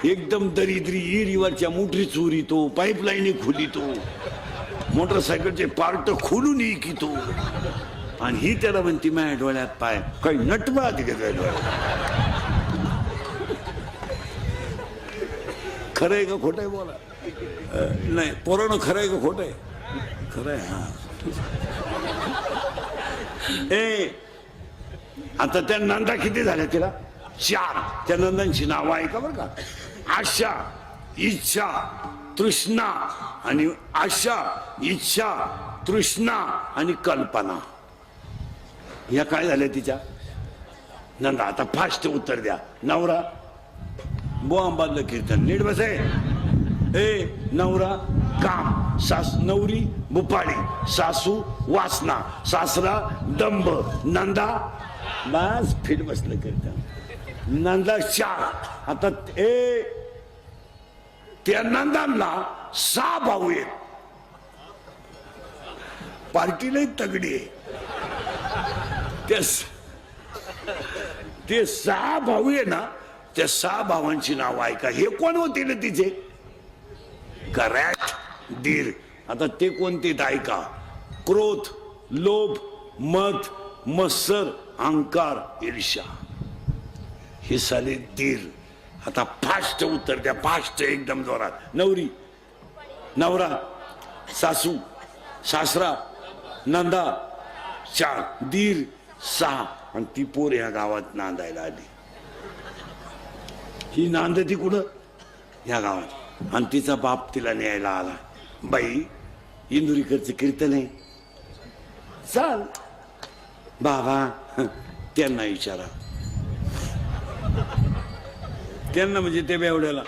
एकदम दरिद्री. इरीवरच्या मोटरी चोरीतो. पाईपलाईनी खोलितो. मोटरसायकलचे पार्ट खोलून इकितो. आणि ही त्याला म्हणती माझ्या डोळ्यात पाय. काही नटवा तिथे डोळ्यात. खरंय का खोटंय बोला. नाही पोरानं खरंय का खोटंय? खरंय. हा ए आता त्या नंदा किती झाल्या तिला? 4. त्या नंदांची नाव आहे का बरं का? आशा, इच्छा, तृष्णा आणि आशा, इच्छा, तृष्णा आणि कल्पना. ह्या काय झाल्या तिच्या नंदा? आता फास्ट उत्तर द्या. नवरा बोंबादलं कीर्तन नीट बसे. ए नवरा काम. नवरी बुपाडी. सासू वासना. सासरा दंभ. नंदा बस फिट बसलं कीर्तन. नंदा 4. आता त्या नंदांना 6 भाऊ आहेत. पार्टीलाही तगडी आहे. ते 6 भाऊ आहे ना. त्या 6 भावांची नाव ऐका. हे कोण होते ना तिचे? करेक्ट दीर. आता ते कोणते ऐका. क्रोध, लोभ, मद, मत्सर, अहंकार, ईर्ष्या. हे साले दीर. आता फास्ट उत्तर द्या. फास्ट एकदम जोरात. नवरी नवरा सासू सासरा नंदा 4 दीर 6 आणि ती पोर ह्या गावात नांदायला आली. ही नांदती कुठं? ह्या गावात. आणि तिचा बाप तिला न्यायला आला. बाई इंदुरीकरचं कीर्तन आहे चाल. बाबा त्यांना विचारा. त्यांना म्हणजे ते बेवड्याला.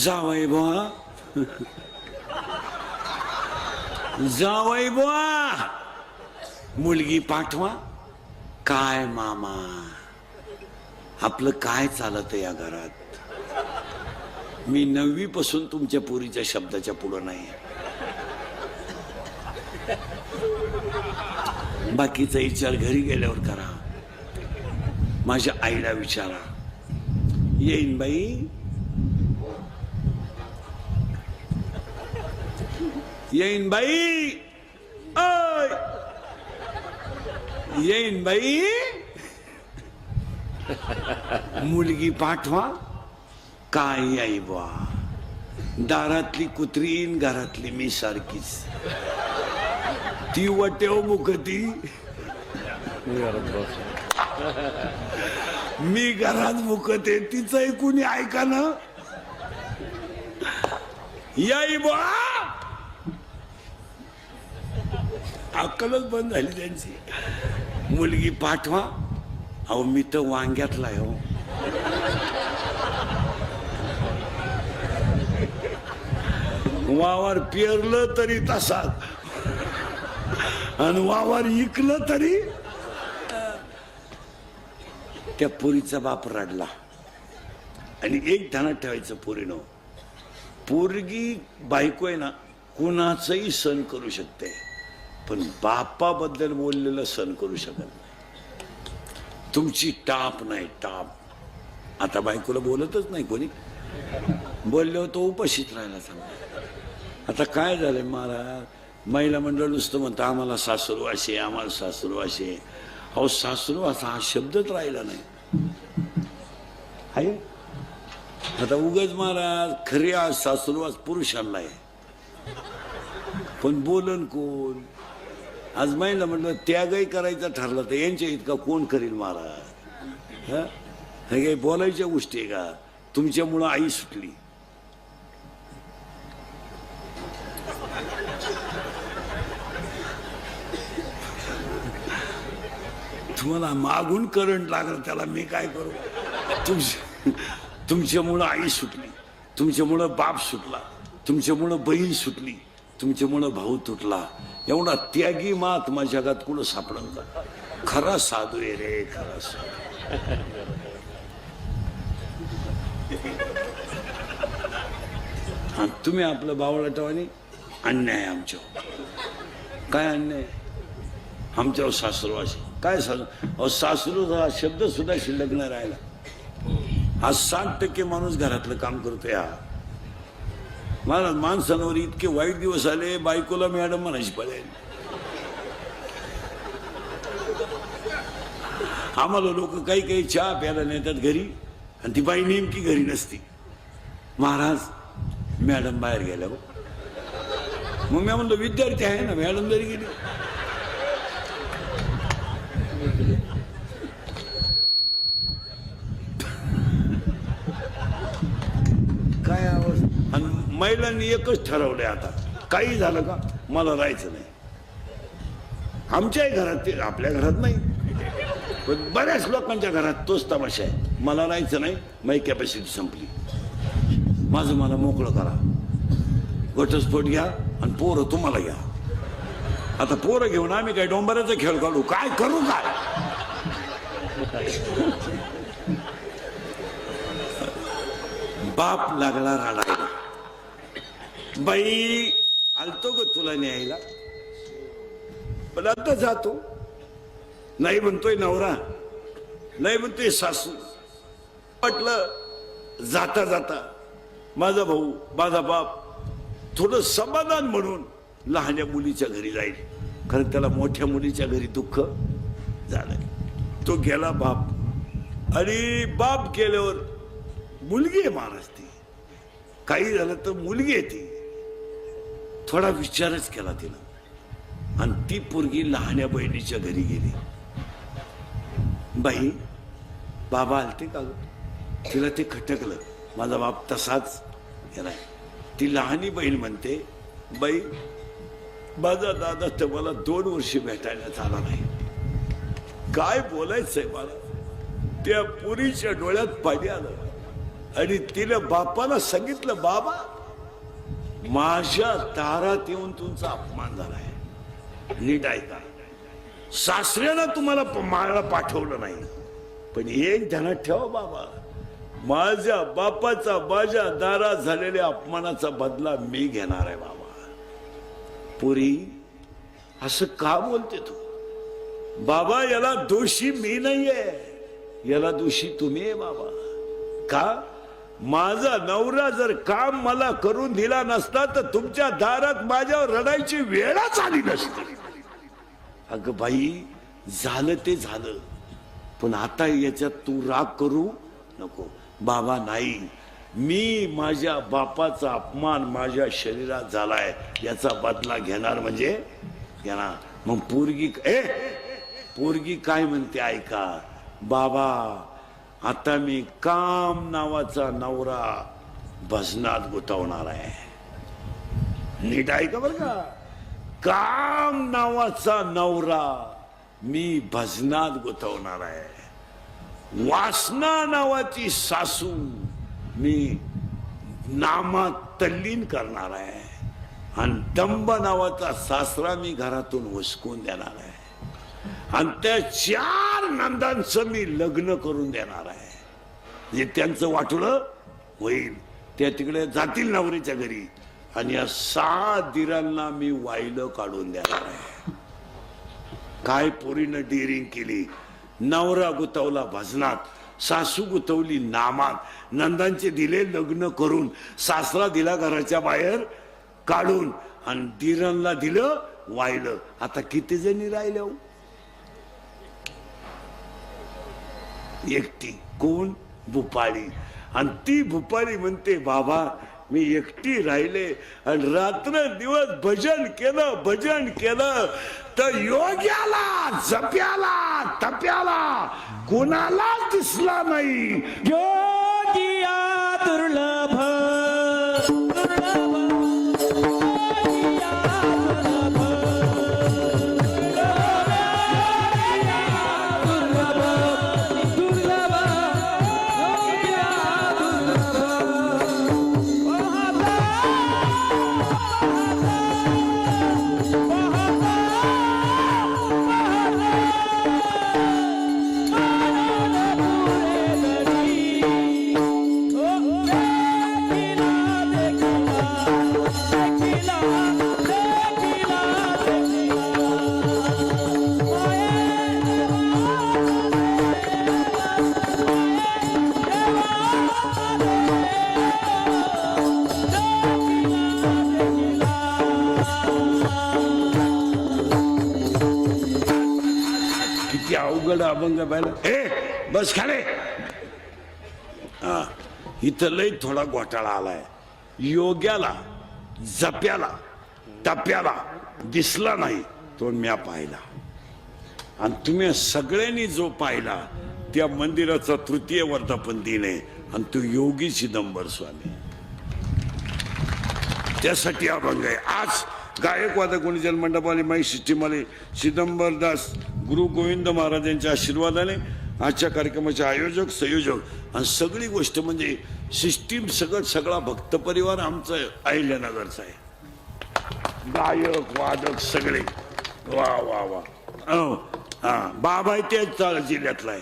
जावई बुवा जावई बुवा मुलगी पाठवा. काय मामा आपलं काय चालत या घरात? मी 9वी पासून तुमच्या पोरीच्या शब्दाच्या पुढं नाही. बाकीचा विचार घरी गेल्यावर करा. माझ्या आईला विचारा. येईन बाई येईन बाई. येईन बाई. मुलगी पाठवा. काय आई बा. दारातली कुत्रीन घरातली मी सारखीच. ती वटेव मुखती मी घरात मुकत आहे तिचंही कुणी ऐका ना. याई बा अक्कलच बंद झाली त्यांची. मुलगी पाठवा. अहो मी तर वांग्यातला आहे हो. वावर पेरलं तरी तसाच आणि वावर इकलं तरी. त्या पोरीचा बाप रडला. आणि एक ध्यानात ठेवायचं पोरीनं, पोरगी बायको आहे ना कुणाचंही सण करू शकते, पण बापाबद्दल बोललेलं सण करू शकत नाही. तुमची टाप नाही टाप. आता बायकोला बोलतच नाही कोणी. बोलले होतो उपाशीच राहायला सांगा. आता काय झालंय महाराज, महिला मंडळ नुसतं म्हणतं आम्हाला सासरू असे, आम्हाला सासरू असे. अहो सासरू असा हा शब्दच राहिला नाही. आहे आता उगाच महाराज खरी आज सासरू आज पुरुषांना आहे, पण बोलन कोण. आज महिला म्हटलं त्यागही करायचा ठरला तर यांच्या इतका कोण करील महाराज. हा हे काही बोलायच्या गोष्टी आहे का. तुमच्यामुळं आई सुटली. तुम्हाला मागून करंट लागलं त्याला मी काय करू. तुमच्यामुळं आई सुटली, तुमच्यामुळं बाप सुटला, तुमच्यामुळं बहीण सुटली, तुमच्यामुळं भाऊ तुटला. एवढा त्यागी महात्मा जगात कुठं सापडल का. खरा साधू आहे रे खरा साधू. हा तुम्ही आपलं बावळाटवानी अन्याय आमच्यावर. काय अन्याय आमच्यावर सासरवाशी काय सासू. सासरू हा शब्द सुद्धा शिल्लक नाही राहिला. आज 60% माणूस घरातलं काम करतोय. हा मला माणसांवर इतके वाईट दिवस आले. बायकोला मॅडम म्हणायची पडेल. आम्हाला लोक काही काही चहा प्यायला नेतात घरी आणि ती बाई नेमकी घरी नसती. महाराज मॅडम बाहेर गेल्या हो. मग मी म्हणतो विद्यार्थी आहे ना, मॅडम जरी गेली. काय आवाज. आणि महिलांनी एकच ठरवलंय आता काही झालं का मला राहायचं नाही. आमच्याही घरात ते, आपल्या घरात नाही पण बऱ्याच लोकांच्या घरात तोच तमाशा आहे. मला राहायचं नाही, माझी कॅपॅसिटी संपली, माझं मला मोकळं करा. घटस्फोट घ्या आणि पोरं तुम्हाला घ्या. आता पोरं घेऊन आम्ही काय डोंबऱ्याचा खेळ काढू. काय करू काय. बाप लागला रडायला. बाई आलतो ग तुला न्यायला, पण आता जातो. नाही म्हणतोय नवरा, नाही म्हणतोय सासू. म्हटलं जाता जाता माझा भाऊ माझा बाप थोडं समाधान म्हणून लहान्या मुलीच्या घरी जाईल. कारण त्याला मोठ्या मुलीच्या घरी दुःख झालंय. तो गेला बाप. आणि बाप गेल्यावर मुलगी आहे महाराज. ती काही झालं तर मुलगी आहे ती. थोडा विचारच केला तिनं आणि ती पोरगी लहान्या बहिणीच्या घरी गेली. बाई बाबा आलते का ग. तिला ते खटकलं. माझा बाप तसाच गेलाय. ती लहानी बहीण म्हणते बाई माझा दादा तर मला 2 वर्ष भेटायला आला नाही. काय बोलायचंय मला. त्या पोरीच्या डोळ्यात पाणी आलं आणि तिनं बापाला सांगितलं बाबा माझ्या दारात येऊन तुमचा अपमान झालाय. नीट ऐका. सासऱ्यानं तुम्हाला मला पाठवलं नाही, पण एक ध्यानात ठेवा बाबा, माझ्या बापाचा माझ्या दारात झालेल्या अपमानाचा बदला मी घेणार आहे बाबा. पुरी असं का बोलते तू. बाबा याला दोषी मी नाहीये, याला दोषी तुम्ही आहे बाबा. का माझा नवरा जर काम मला करून दिला नसता तर तुमच्या दारात माझ्यावर रडायची वेळच आली नसती. अगं बाई झालं ते झालं, पण आता याच्यात तू राग करू नको. बाबा नाही, मी माझ्या बापाचा अपमान माझ्या शरीरात झालाय याचा बदला घेणार म्हणजे घेणार. मग पोरगी पोरगी काय म्हणते ऐका, बाबा आता मी काम नावाचा नवरा भजनात गुंतवणार आहे. नीट ऐका बर का, काम नावाचा नवरा मी भजनात गुंतवणार आहे. वासना नावाची सासू मी नामात तल्लीन करणार आहे. आणि दंब नावाचा सासरा मी घरातून हुसकून देणार आहे. आणि त्या 4 नंदांचं मी लग्न करून देणार आहे. म्हणजे त्यांचं वाटोळं होईल, त्या तिकडे जातील नवरीच्या घरी आणि या 6 दिरांना मी वाहिलं काढून देणार आहे. काय पोरीनं डिरिंग केली, नवरा गुतवला भजनात, सासू गुतवली नामात, नंदांचे दिले लग्न करून, सासरा दिला घराच्या बाहेर काढून आणि दिरांना दिलं वाहिलं. आता किती जणी राहिल्या हो? एकटी. कोण? भूपाळी. आणि ती भूपाळी म्हणते बाबा मी एकटी राहिले आणि रात्र दिवस भजन केलं तर योग्याला जप्याला तप्याला कुणाला दिसला नाही. योगिया दुर्लभ अवघड अभंग पाहिलं. हे बस खाले. इथं लय थोडा घोटाळा आलाय. योग्याला जप्याला टप्याला दिसला नाही तो म्या पाहिला. आणि तुम्ही सगळ्यांनी जो पाहिला त्या मंदिराचा 3य वर्धापन दिन आहे आणि तो योगी चिदंबर स्वामी. त्यासाठी अभंग आहे. आज गायकवाद गुणजन मंडपाने माई सिस्टीमवाले चिदंबरदास गुरु गोविंद महाराज यांच्या आशीर्वादाने आजच्या कार्यक्रमाचे आयोजक संयोजक आणि सगळी गोष्ट म्हणजे सिस्टीम सगळा भक्त परिवार आमचा अहिल्यानगरचा आहे. गायक वादक सगळे वा वा वा. हा बाबा त्याच जिल्ह्यातला आहे.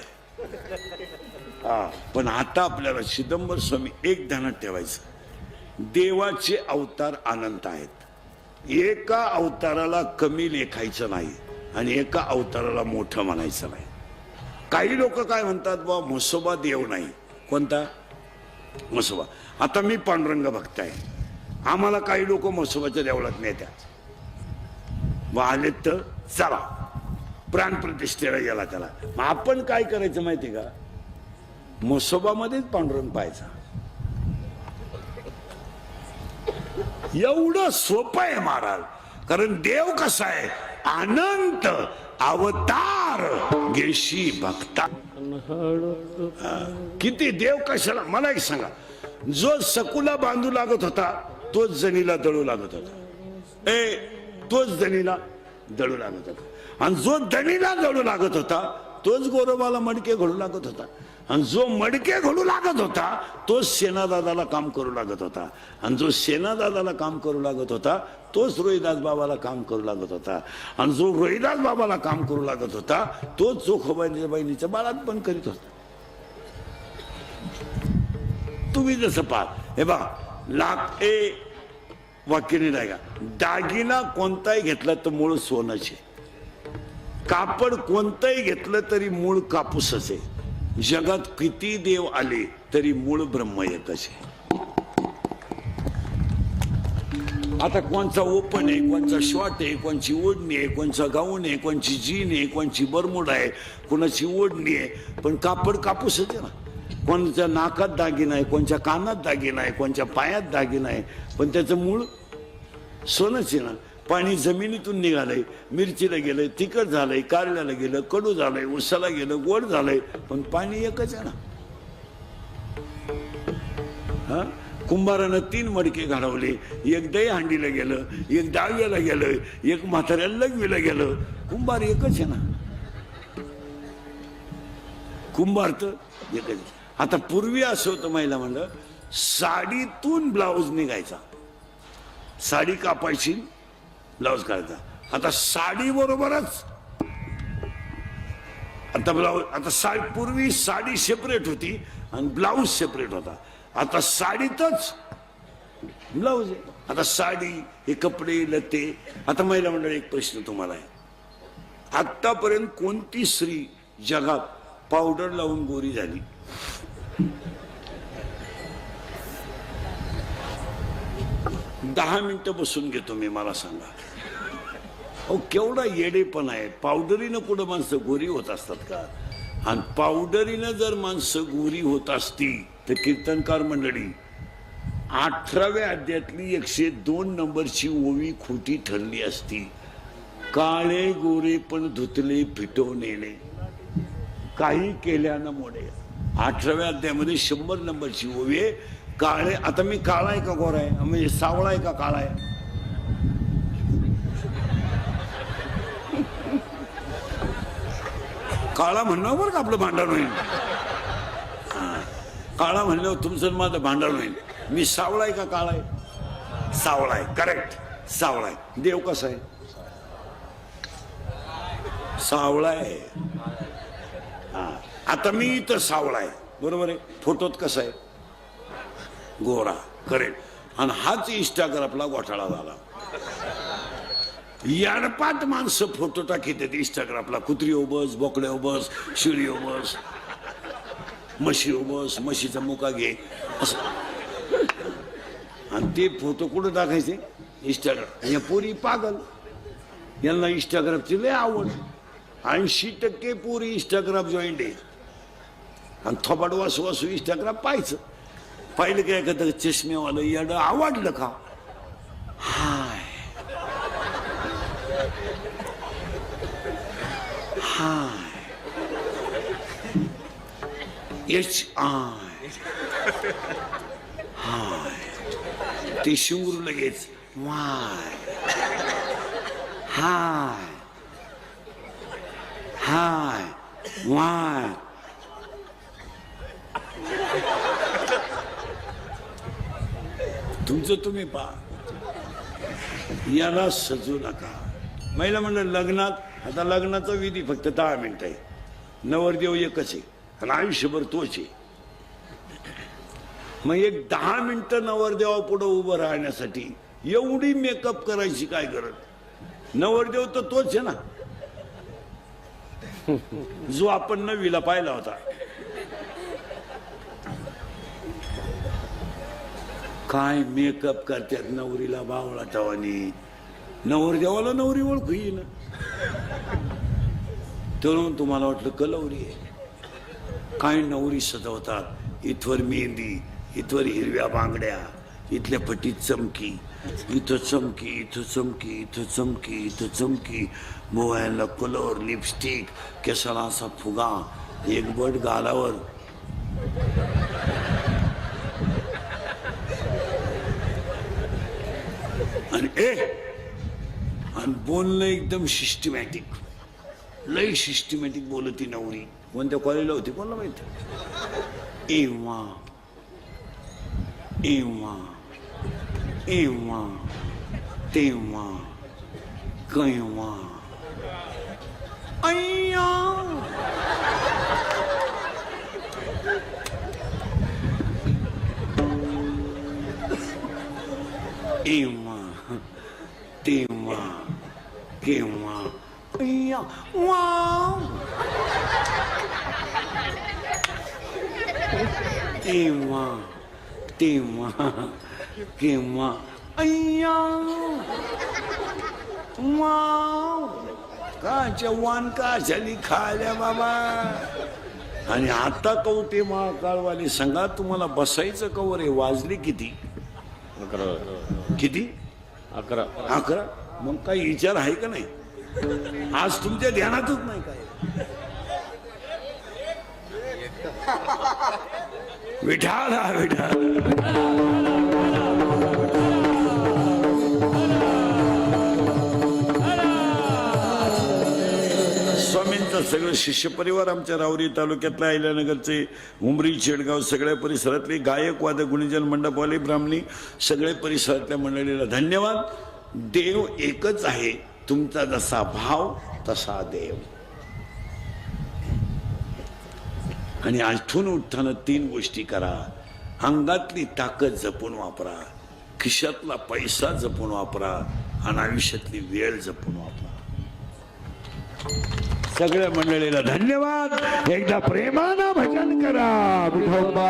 हा पण आता आपल्याला चिदंबर स्वामी एक ध्यानात ठेवायचं, देवाचे अवतार अनंत आहेत. एका अवताराला कमी लेखायचं नाही आणि एका अवताराला मोठं म्हणायचं नाही. काही लोक काय म्हणतात बा म्हसोबा देव नाही. कोणता म्हसोबा? आता मी पांडुरंग भक्त आहे, आम्हाला काही लोक म्हसोबाच्या देवळात नेत्यात. आले तर चला प्राणप्रतिष्ठेला गेला त्याला. मग आपण काय करायचं माहिती का, म्हसोबामध्येच पांडुरंग पाहायचा. एवढं सोपं आहे महाराज. कारण देव कसा आहे, अनंत अवतार घेशी भक्ता. किती देव कशाला, मला एक सांगा, जो सकुला बांधू लागत होता तोच जणीला दळू लागत होता. तोच जणीला दळू लागत होता. आणि जो दणीला दळू लागत होता तोच गोरोबाला मडके घडू लागत होता. आणि जो मडके घडू लागत होता तोच सेनादादाला काम करू लागत होता. आणि जो सेनादादाला काम करू लागत होता तोच रोहिदास बाबाला काम करू लागत होता. आणि जो रोहिदास बाबाला काम करू लागत होता तोच चोखोबाईच्या बहिणीच्या बाळात पण करीत होता. तुम्ही जसं पाहा, हे बा लाख वाक्यने नाही का, दागिना कोणताही घेतला तर मूळ सोनचे, कापड कोणताही घेतलं तरी मूळ कापूसच आहे. जगात किती देव आले तरी मूळ ब्रह्म एकच आहे. आता कोणचा ओपन आहे, कोणचा शॉर्ट आहे, कोणची ओढणी आहे, कोणचा गाऊन आहे, कोणची जीन आहे, कोणची बरमुड आहे, कोणाची ओढणी आहे, पण कापड कापूसच आहे ना. कोणच्या नाकात दागिना आहे, कोणच्या कानात दागिना आहे, कोणच्या पायात दागिना आहे, पण त्याचं मूळ सोनच आहे ना. पाणी जमिनीतून निघालंय, मिरचीला गेलंय, तिखट झालंय, कारल्याला गेलं, कडू झालंय, उसाला गेलं, गोड झालंय, पण पाणी एकच आहे ना. हा, कुंभारानं 3 मडके घडवले, एक दही हांडीला गेलं, एक डाव्याला गेलं, एक म्हाताऱ्याला लघवीला गेलं. कुंभार एकच आहे ना, कुंभार तर एकच. आता पूर्वी असं होतं, महिला म्हणलं साडीतून ब्लाऊज निघायचा, साडी कापायची, ब्लाऊज काढायचा. आता साडी बरोबरच आता ब्लाऊज. आता पूर्वी साडी सेपरेट होती आणि ब्लाऊज सेपरेट होता. आता साडीतच ब्लाऊज आहे. आता साडी, हे कपडे लते. आता महिला मंडळ, एक प्रश्न तुम्हाला आहे, आतापर्यंत कोणती स्त्री जगात पावडर लावून गोरी झाली? दहा मिनिटं बसून घेतो मी, मला सांगा. अहो केवढा येडेपण आहे. पावडरीनं कुठं माणसं गोरी होत असतात का? आणि पावडरीनं जर माणसं गोरी होत असती तर कीर्तनकार मंडळी 18व्या अध्यायातली 102 नंबरची ओवी खोटी ठरली असती. काळे गोरे पण धुतले फिटवलेले, काही केल्यानं मोडे. 18व्या अध्यायामध्ये 100 नंबरची ओवी आहे. काळे, आता मी काळा आहे का गोरा आहे, म्हणजे सावळा आहे का काळा आहे? काळा म्हणणं बरं का आपलं भांडण होईल. काळा म्हणल्यावर तुमचं माझं भांडण होईल. मी सावळा आहे का काळा आहे? सावळा आहे, करेक्ट, सावळा आहे. देव कसा आहे? सावळा आहे. हा, आता मी तर सावळा आहे, बरोबर आहे. फोटोत कसा आहे? गोरा, करेक्ट. आणि हाच इंस्टाग्रामला घोटाळा झाला. याडपाट माणसं फोटो टाकीत इंस्टाग्रामला. कुत्री बस, बोकड्या बस, शिळी बस, म्हशी बस, म्हशीचा मुका घे असं. आणि ते फोटो कुठं टाकायचे? इंस्टाग्राम. या पोरी पागल, यांना इंस्टाग्रामची लय आवड. 80% पोरी इंस्टाग्राम जॉईंट आहे. आणि थोबाड वासू वासू इंस्टाग्राम पाहायचं. पाहिलं काय एखादं चष्मेवालं याडं आवडलं का? हाय हाय HI हाय. ते शिंगरू लगेच वाय हाय हाय वाय. तुमचं तुम्ही पहा, याला सजू नका. महिला म्हणलं लग्नात, आता लग्नाचा विधी फक्त 10 मिनिटं आहे. नवरदेव एकच आहे आणि आयुष्यभर तोच आहे. मग एक 10 मिनिटं नवरदेवा पुढे उभं राहण्यासाठी एवढी मेकअप करायची काय गरज? नवरदेव तर तोच आहे ना, जो आपण नवीला पाहिला होता. काय मेकअप करतात नवरीला बावळा टवानी. नवरदेवाला नवरी ओळखू येईना. तरुण तुम्हाला वाटलं कलवरी आहे. काय नवरी सजवतात. इथवर मेहंदी, इथवर हिरव्या बांगड्या, इथल्या फटीत चमकी, इथं चमकी, इथं चमकी, इथं चमकी, इथं चमकी, मोबाईलला कलर, लिपस्टिक, केसाला असा फुगा, एक बट गालावर. आणि बोलणं एकदम सिस्टमॅटिक, लई सिस्टमॅटिक बोलती नवरी. कोणत्या कॉलेजला होती कोणाला माहिती? एव्हा एव्हा एव्हा तेव्हा केव्हा अय्या. एव्हा तेव्हा केव्हा अय्या वाव. एव्हा तेव्हा केव्हा अय्या वाव. काच्या वान काशाली खाल्या बाबा. आणि आता कवटे महाकाळवाले सांगा, तुम्हाला बसायचं कवर आहे? वाजले किती? 11. किती? 11. 11. मग काही विचार आहे का नाही? आज तुमच्या ध्यानातच नाही काय? विठाला विठाल. स्वामींचा सगळं शिष्य परिवार आमच्या रावरी तालुक्यातल्या अहिल्यानगरचे, उमरी, चेडगाव सगळ्या परिसरातले गायक वादक गुणीजन मंडपवाले ब्राह्मणी सगळे परिसरातल्या मंडळीला धन्यवाद. देव एकच आहे, तुमचा जसा भाव तसा देव. आणि आठवून उठताना 3 गोष्टी करा. अंगातली ताकद जपून वापरा, खिशातला पैसा जपून वापरा आणि आयुष्यातली वेळ जपून वापरा. सगळ्या मंडळीला धन्यवाद. एकदा प्रेमानं भजन करा. विठोबा